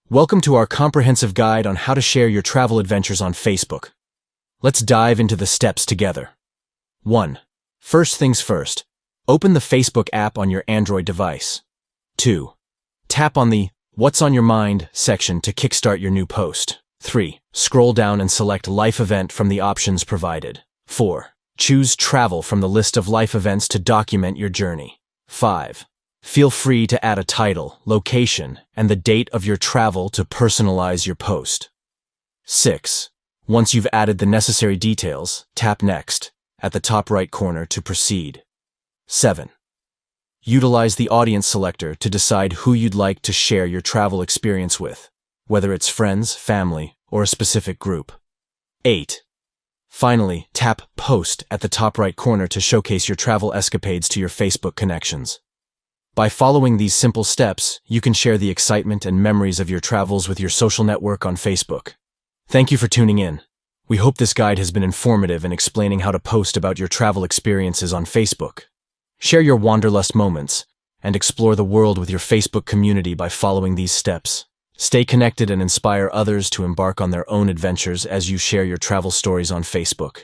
Welcome to our comprehensive guide on how to share your travel adventures on Facebook. Let's dive into the steps together. 1. First things first. Open the Facebook app on your Android device. 2. Tap on the What's on Your Mind section to kickstart your new post. 3. Scroll down and select Life Event from the options provided. 4. Choose Travel from the list of life events to document your journey. 5. Feel free to add a title, location, and the date of your travel to personalize your post. 6. Once you've added the necessary details, tap Next at the top right corner to proceed. 7. Utilize the audience selector to decide who you'd like to share your travel experience with, whether it's friends, family, or a specific group. 8. Finally, tap Post at the top right corner to showcase your travel escapades to your Facebook connections. By following these simple steps, you can share the excitement and memories of your travels with your social network on Facebook. Thank you for tuning in. We hope this guide has been informative in explaining how to post about your travel experiences on Facebook. Share your wanderlust moments and explore the world with your Facebook community by following these steps. Stay connected and inspire others to embark on their own adventures as you share your travel stories on Facebook.